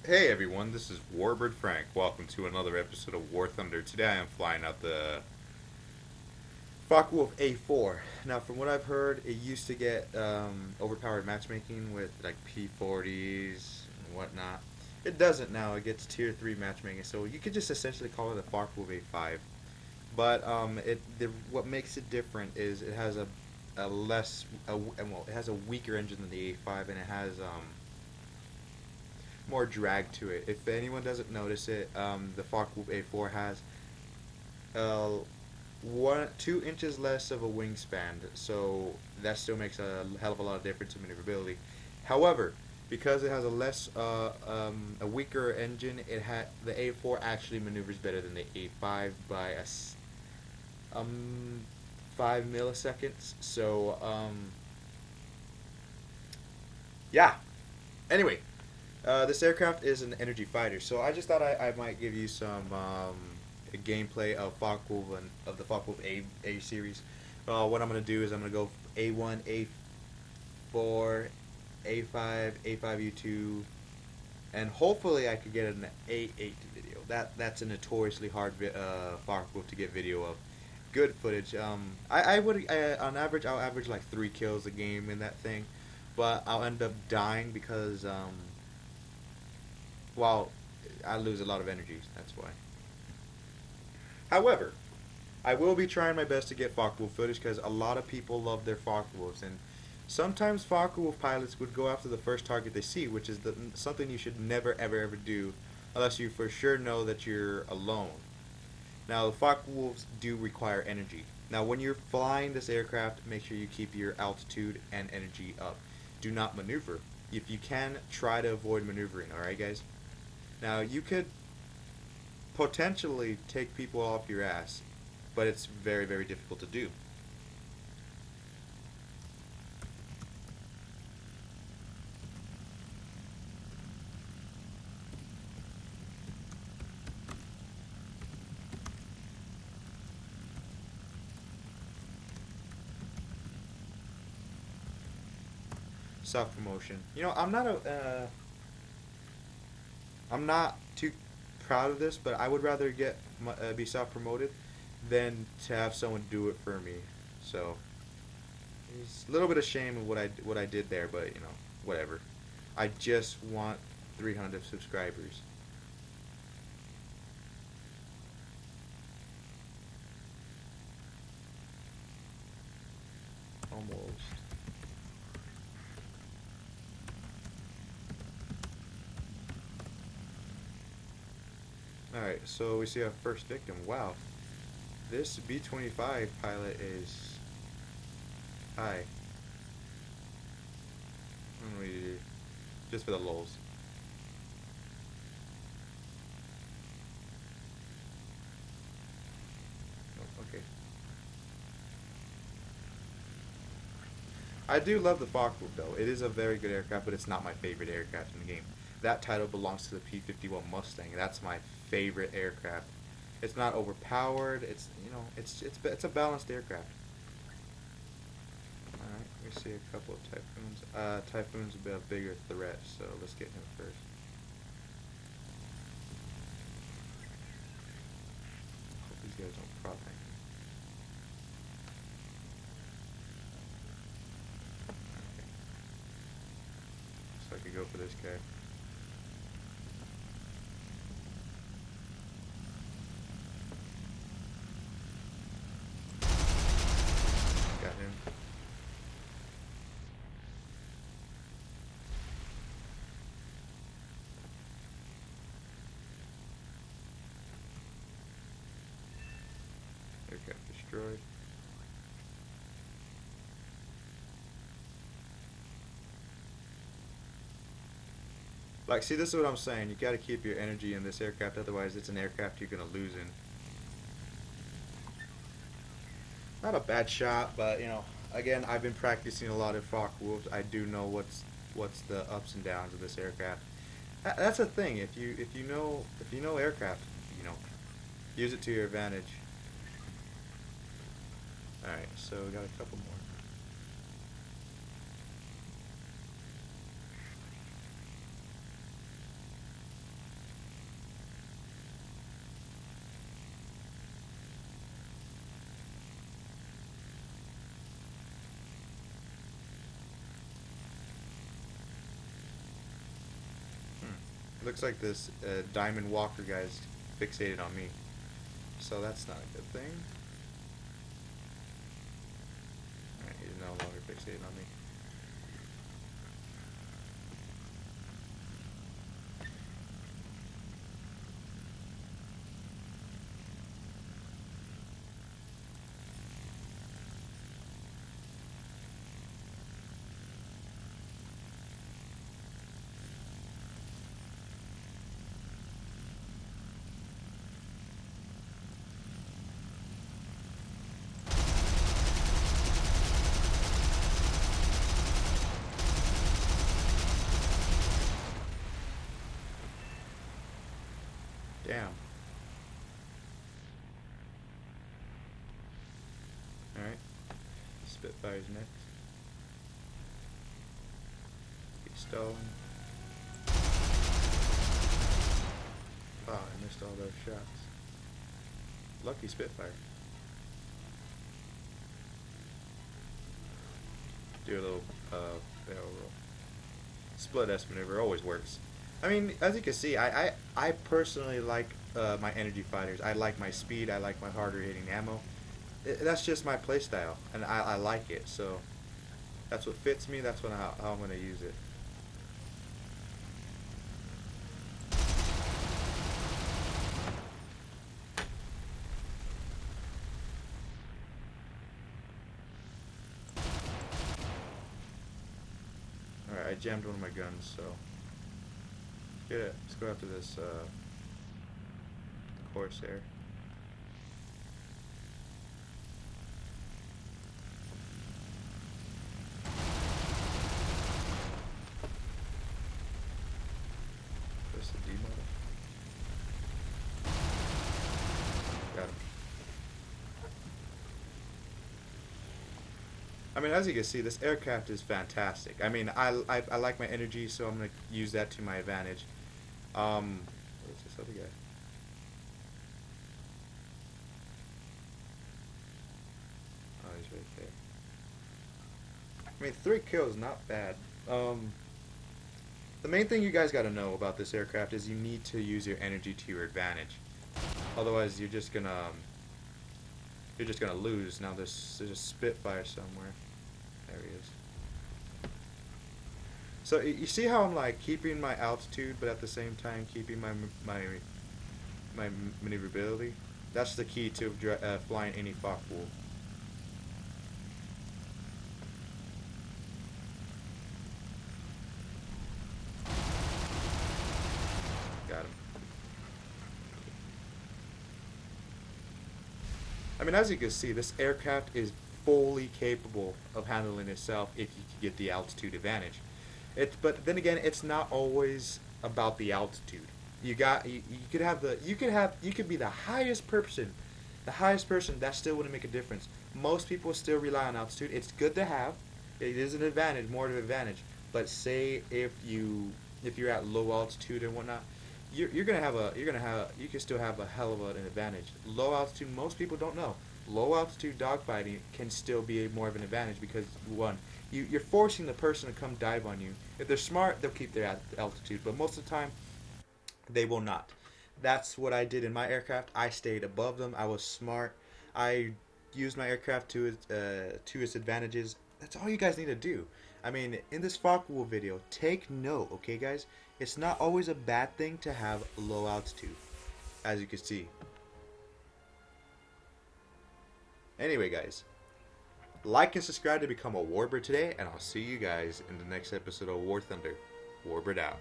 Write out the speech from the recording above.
Hey everyone, this is Warbird Frank. Welcome to another episode of War Thunder. Today I am flying out the Focke-Wulf A4. Now, from what I've heard, it used to get overpowered matchmaking with like P40s and whatnot. It doesn't now. It gets tier 3 matchmaking, so you could just essentially call it a Focke-Wulf A5. But what makes it different is it has a less a, well, it has a weaker engine than the A5, and it has more drag to it. If anyone doesn't notice it, the Focke-Wulf A4 has uh, 2 inches less of a wingspan, so that still makes a hell of a lot of difference in maneuverability. However, because it has a weaker engine, the A4 actually maneuvers better than the A5 by um 5 milliseconds. So yeah. Anyway, this aircraft is an energy fighter, so I just thought I might give you some gameplay of Focke-Wulf and of the Focke-Wulf A series. What I'm gonna do is I'm gonna go A1, A4, A5, A5U2, and hopefully I could get an A8 video. That's a notoriously hard Focke-Wulf to get video of. Good footage. On average I'll average like 3 kills a game in that thing, but I'll end up dying because well, I lose a lot of energy. That's why. However, I will be trying my best to get Focke-Wulf footage because a lot of people love their Focke-Wulfs, and sometimes Focke-Wulf pilots would go after the first target they see, which is something you should never ever ever do unless you for sure know that you're alone. Now, the Focke-Wulfs do require energy. Now, when you're flying this aircraft, make sure you keep your altitude and energy up. Do not maneuver. If you can, try to avoid maneuvering, alright, guys? Now, you could potentially take people off your ass, but it's very, very difficult to do. Self promotion. I'm not too proud of this, but I would rather be self promoted than to have someone do it for me. So it's a little bit of shame of what I did there, but whatever. I just want 300 subscribers. Almost. Alright, so we see our first victim. Wow. This B-25 pilot is high. Just for the lulz. Oh, okay. I do love the Focke-Wulf though. It is a very good aircraft, but it's not my favorite aircraft in the game. That title belongs to the P-51 Mustang. That's my favorite aircraft. It's not overpowered. It's a balanced aircraft. All right, we see a couple of Typhoons. Typhoon's a bigger threat, so let's get him first. Hope these guys don't prop anything. Okay, so I could go for this guy. Got him. Aircraft destroyed. Like, see, this is what I'm saying. You got to keep your energy in this aircraft, otherwise, it's an aircraft you're gonna lose in. Not a bad shot, but again, I've been practicing a lot of Focke-Wulfs. I do know what's the ups and downs of this aircraft. That's a thing. If you know aircraft, you know, use it to your advantage. All right, so we got a couple more. Looks like this Diamond Walker guy's fixated on me. So that's not a good thing. Alright, he's no longer fixated on me. Damn. Alright. Spitfire's next. Keystone. Oh, I missed all those shots. Lucky Spitfire. Do a little barrel roll. Split S maneuver always works. I mean, as you can see, I personally like my energy fighters. I like my speed. I like my harder hitting ammo. That's just my playstyle, and I like it. So that's what fits me. That's how I'm gonna use it. All right, I jammed one of my guns, so let's go after this Corsair. Where's the D model? Got him. I mean, as you can see, this aircraft is fantastic. I mean, I like my energy, so I'm gonna use that to my advantage. Where's this other guy? Oh, he's right there. I mean, 3 kills, not bad. The main thing you guys got to know about this aircraft is you need to use your energy to your advantage. Otherwise, you're just gonna lose. Now there's a Spitfire somewhere. There he is. So you see how I'm like keeping my altitude, but at the same time keeping my maneuverability. That's the key to flying any Focke-Wulf. Got him. I mean, as you can see, this aircraft is fully capable of handling itself if you can get the altitude advantage. But then again, it's not always about the altitude. You could be the highest person, that still wouldn't make a difference. Most people still rely on altitude. It's good to have. It is an advantage, more of an advantage. But say if you're at low altitude and whatnot, you can still have a hell of an advantage. Low altitude, most people don't know. Low altitude dogfighting can still be more of an advantage because one, you're forcing the person to come dive on you. If they're smart, they'll keep their altitude, but most of the time, they will not. That's what I did in my aircraft. I stayed above them. I was smart. I used my aircraft to its advantages. That's all you guys need to do. I mean, in this Focke-Wulf video, take note, okay, guys? It's not always a bad thing to have low altitude, as you can see. Anyway, guys, like and subscribe to become a Warbird today, and I'll see you guys in the next episode of War Thunder. Warbird out.